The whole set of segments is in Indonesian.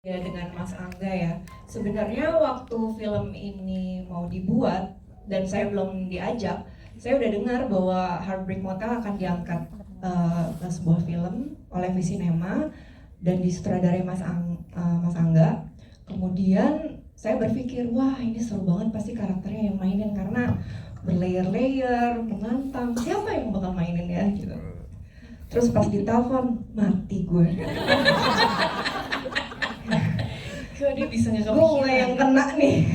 Ya dengan Mas Angga ya. Sebenarnya waktu film ini mau dibuat dan saya belum diajak, saya udah dengar bahwa Heartbreak Motel akan diangkat ke sebuah film oleh Visinema dan disutradarai Mas Angga. Kemudian saya berpikir, wah ini seru banget pasti karakternya yang mainin karena berlayer-layer, menantang. Siapa yang bakal mainin ya gitu. Terus pas ditelepon, mati gue. Kok dia bisa nggak Gue mulai yang kena nih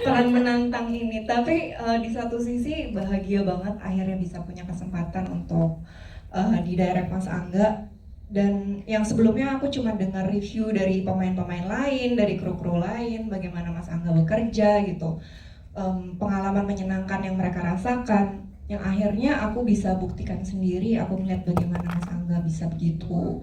peran menantang ini. Tapi di satu sisi bahagia banget akhirnya bisa punya kesempatan untuk didirect Mas Angga. Dan yang sebelumnya aku cuma dengar review dari pemain-pemain lain, dari kru-kru lain, bagaimana Mas Angga bekerja gitu, pengalaman menyenangkan yang mereka rasakan, yang akhirnya aku bisa buktikan sendiri. Aku melihat bagaimana Mas Angga bisa begitu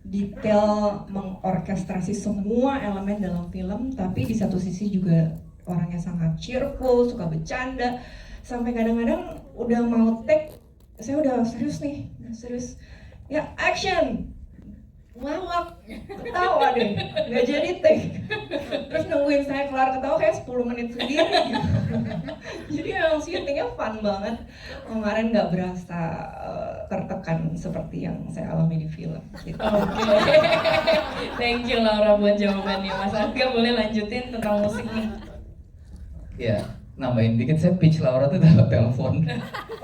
detail mengorkestrasi semua elemen dalam film, tapi di satu sisi juga orangnya sangat cheerful, suka bercanda, sampai kadang-kadang udah mau take, saya udah serius nih, serius, ya action, ngelawak, ketawa deh, nggak jadi take, terus nungguin saya kelar ketawa kayak 10 menit sendiri gitu. Jadi emang syutingnya fun banget, kemarin nggak berasa tertekan seperti yang saya alami di film gitu. Oke. Thank you Laura buat jawabannya. Mas Angga boleh lanjutin tentang musik nih. Ya, nambahin dikit, saya pitch Laura tuh dapat telepon.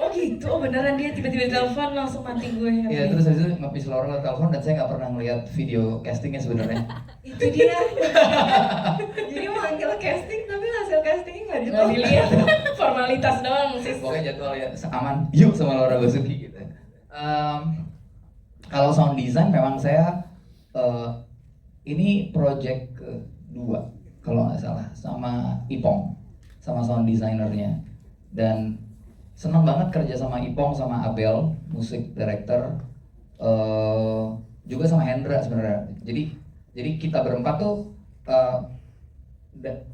Oh gitu, oh beneran dia tiba-tiba telepon langsung mati gue. Iya, terus habis itu nge-pitch Laura lewat telepon dan saya nggak pernah ngeliat video castingnya sebenarnya. Itu dia. Jadi manggil casting tapi hasil castingnya nggak Nggak dilihat. dilihat, formalitas doang sih. Pokoknya jadwal ya aman, yuk sama Laura Basuki gitu. Kalau sound design memang saya ini project kedua kalau nggak salah sama Ipong, sama sound designernya, dan senang banget kerja sama Ipong sama Abel, musik director, juga sama Hendra sebenarnya. Jadi kita berempat tuh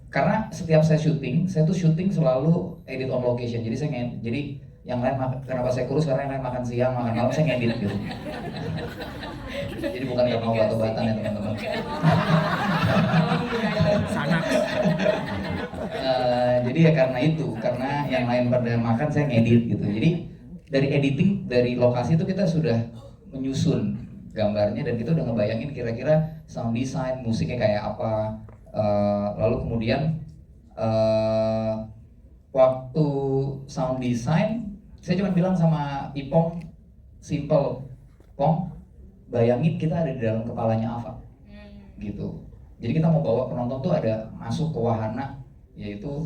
karena setiap saya syuting tuh syuting selalu edit on location. Jadi jadi yang lain kenapa saya kurus, karena yang lain makan siang, makan malam, saya ngedit gitu. Jadi bukan karena obat-obatan ya teman-teman. Sanak. Jadi ya karena itu, karena yang lain pada makan, saya ngedit gitu. Jadi dari editing, dari lokasi itu kita sudah menyusun gambarnya dan kita udah ngebayangin kira-kira sound design, musiknya kayak apa. Lalu kemudian waktu sound design, saya cuma bilang sama Ipong, simple, Pong, bayangin kita ada di dalam kepalanya Ava, gitu. Jadi kita mau bawa penonton tuh ada masuk ke wahana, yaitu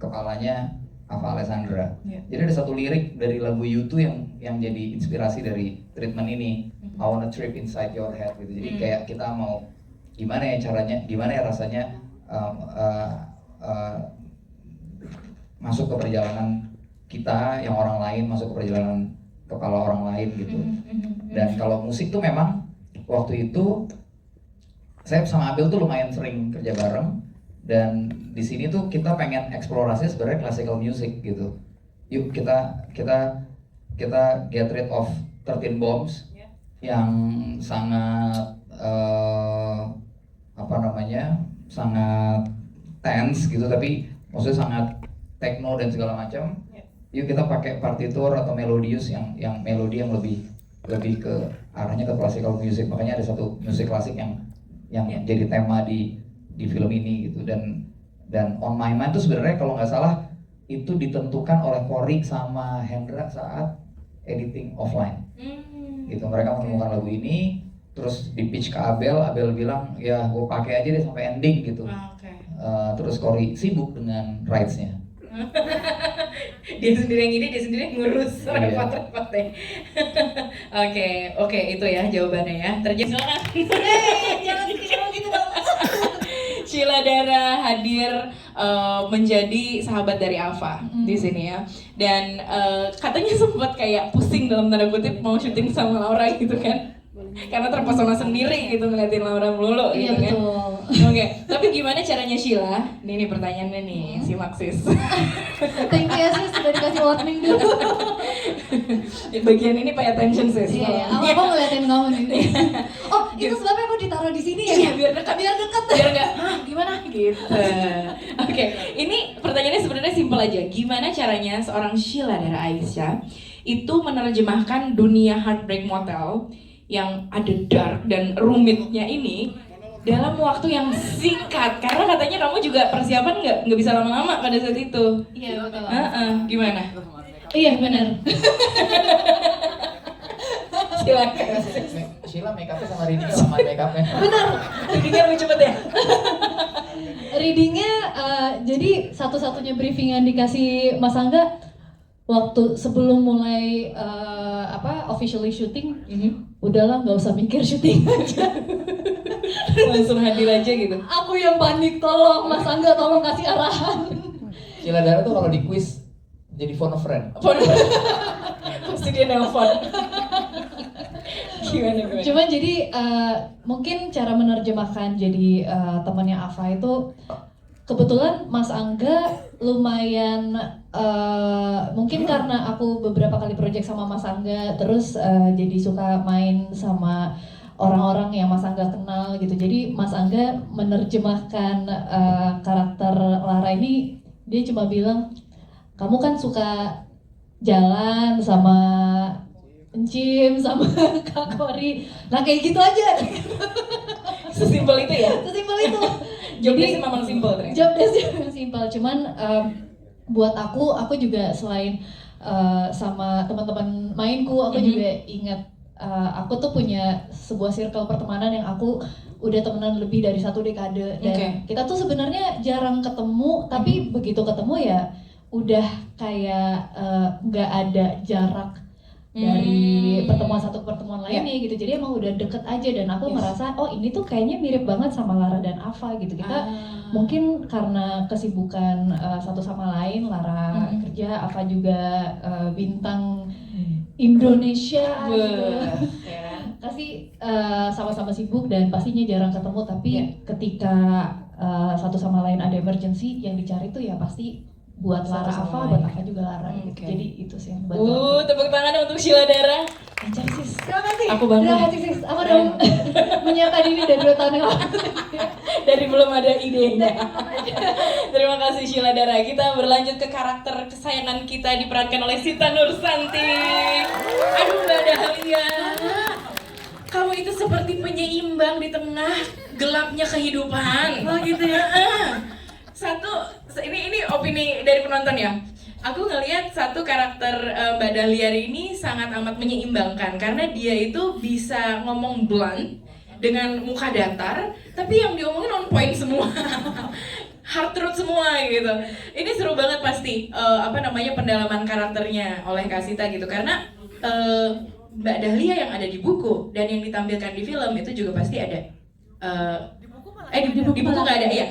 kepalanya Ava Alessandra. Yeah. Jadi ada satu lirik dari lagu U2 yang jadi inspirasi dari treatment ini, I wanna trip inside your head gitu. Jadi kayak kita mau gimana ya caranya, gimana ya rasanya masuk ke perjalanan kita, yang orang lain masuk ke perjalanan kepala orang lain gitu. Dan kalau musik tuh memang waktu itu saya sama Abel tuh lumayan sering kerja bareng, dan di sini tuh kita pengen eksplorasi sebenarnya classical music gitu. Yuk kita get rid of 13 Bombs yang sangat sangat tense gitu, tapi maksudnya sangat techno dan segala macam. Yuk kita pakai partitur atau melodius yang melodi yang lebih ke arahnya ke classical music. Makanya ada satu musik klasik yang jadi tema di film ini gitu. Dan On My Mind itu sebenarnya kalau nggak salah itu ditentukan oleh Cory sama Hendra saat editing offline. Gitu, mereka menemukan lagu ini, terus di pitch ke Abel bilang ya gue pakai aja deh sampai ending gitu. Terus Cory sibuk dengan rights-nya. Dia sendiri yang ini, dia sendiri yang ngurus repot-repotnya. Oke, itu ya jawabannya ya. Terjadi jangan gitu dong. Sheila Dara hadir menjadi sahabat dari Ava di sini ya. Dan katanya sempat kayak pusing dalam tanda kutip mau syuting sama Laura gitu kan. Karena terpesona sendiri gitu ngeliatin Laura melulu gitu kan. Oke, tapi gimana caranya Sheila? Nih pertanyaannya nih, simak sis. Thank you ya sis, sudah dikasih warning dulu. Bagian ini pay attention sis. Iya, aku ngeliatin kamu nih. Oh, itu sebabnya aku ditaruh di sini ya? Iya, biar dekat. Biar dekat. Biar nggak, gimana gitu. Oke, ini pertanyaannya sebenarnya simpel aja. Gimana caranya seorang Sheila Dara Aisyah itu menerjemahkan dunia Heartbreak Motel yang ada dark dan rumitnya ini dalam waktu yang singkat? Karena katanya kamu juga persiapan nggak bisa lama-lama pada saat itu. Iya, betul. Gimana? Iya, benar. Silakan. Sheila make upnya sama Rini sama make upnya. Benar. Readingnya lebih cepet ya? Readingnya jadi satu-satunya briefing yang dikasih Mas Angga waktu sebelum mulai officially syuting, udahlah nggak usah mikir syuting aja. Langsung hadir aja gitu. Aku yang panik, tolong Mas Angga tolong kasih arahan. Sheila Dara tuh kalau di quiz jadi phone a friend. Pasti dia nelpon. Gimana? Cuman jadi mungkin cara menerjemahkan jadi temannya Ava itu kebetulan Mas Angga lumayan mungkin karena aku beberapa kali project sama Mas Angga terus jadi suka main sama orang-orang yang Mas Angga kenal gitu. Jadi Mas Angga menerjemahkan karakter Lara ini, dia cuma bilang, kamu kan suka jalan sama Encim sama Kak Kori, nah kayak gitu aja. Sesimpel itu ya? Sesimpel itu. Job desk memang simpel ternyata. Job desk memang simpel, cuman buat aku juga selain sama teman-teman mainku, aku juga ingat aku tuh punya sebuah circle pertemanan yang aku udah temenan lebih dari 1 dekade dan kita tuh sebenarnya jarang ketemu, tapi begitu ketemu ya udah kayak nggak ada jarak dari pertemuan satu ke pertemuan lainnya gitu. Jadi emang udah deket aja dan aku ngerasa oh ini tuh kayaknya mirip banget sama Lara dan Ava gitu. Kita mungkin karena kesibukan satu sama lain, Lara kerja, Ava juga bintang Indonesia gitu. Pasti sama-sama sibuk dan pastinya jarang ketemu, tapi ketika satu sama lain ada emergency yang dicari tuh ya pasti buat Lara Ava, buat Ava juga Lara gitu. Jadi itu sih yang buat tepuk tangan untuk Sheila Dara. Lancar sis. Terima kasih. Aku bangga. Terima kasih sis. Aku udah menyiapkan ini dari 2 tahun yang lalu. Dari belum ada idenya. Terima kasih Sheila Dara. Kita berlanjut ke karakter kesayangan kita diperankan oleh Sita Nursanti. Aduh Mbak Dahlia, kamu itu seperti penyeimbang di tengah gelapnya kehidupan. Oh gitu ya. Ini opini dari penonton ya. Aku ngelihat satu karakter Mbak Dahlia ini sangat amat menyeimbangkan karena dia itu bisa ngomong blunt dengan muka datar, tapi yang diomongin on point semua. Hard truth semua gitu. Ini seru banget pasti pendalaman karakternya oleh Kak Sita gitu karena Mbak Dahlia yang ada di buku dan yang ditampilkan di film itu juga pasti ada. Di buku nggak ada ya.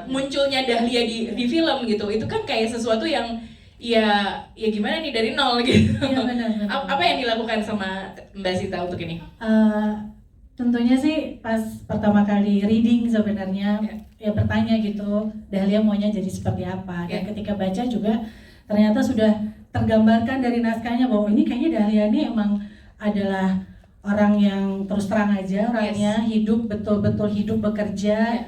Munculnya Dahlia di film gitu. Itu kan kayak sesuatu yang ya gimana nih dari nol gitu. Iya benar. Apa yang dilakukan sama Mbak Sita untuk ini? Tentunya sih pas pertama kali reading sebenarnya ya bertanya gitu Dahlia maunya jadi seperti apa dan ketika baca juga ternyata sudah tergambarkan dari naskahnya bahwa ini kayaknya Dahlia ini emang adalah orang yang terus terang aja orangnya, hidup betul-betul hidup bekerja,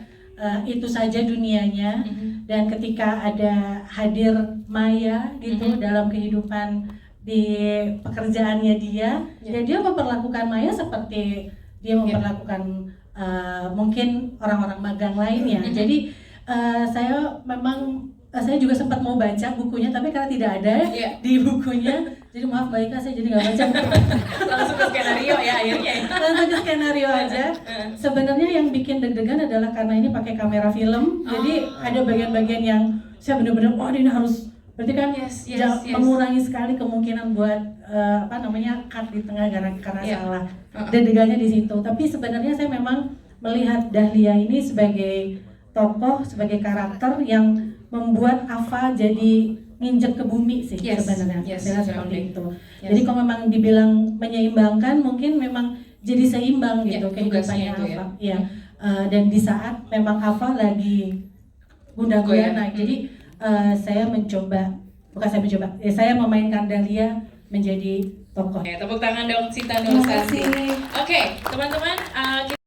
itu saja dunianya. Dan ketika ada hadir Maya gitu dalam kehidupan di pekerjaannya dia, ya dia memperlakukan Maya seperti dia memperlakukan mungkin orang-orang magang lainnya. Jadi saya juga sempat mau baca bukunya, tapi karena tidak ada di bukunya, jadi maaf Mbak Ika, saya jadi nggak baca. Langsung ke skenario ya akhirnya. Langsung ke skenario aja. Sebenarnya yang bikin deg-degan adalah karena ini pakai kamera film, jadi ada bagian-bagian yang saya benar-benar, ini harus, berarti kan mengurangi sekali kemungkinan buat cut di tengah karena salah. Deg-degannya di situ. Tapi sebenarnya saya memang melihat Dahlia ini sebagai tokoh, sebagai karakter yang membuat Ava jadi nginjek ke bumi sih sebenarnya. Seperti itu. Jadi kalau memang dibilang menyeimbangkan, mungkin memang jadi seimbang gitu kehidupannya Ava. Dan di saat memang Ava lagi gundah-gulana. Jadi saya memainkan Dahlia menjadi tokoh. Oke, tepuk tangan dong Sinta Nursanti. Oke, teman-teman,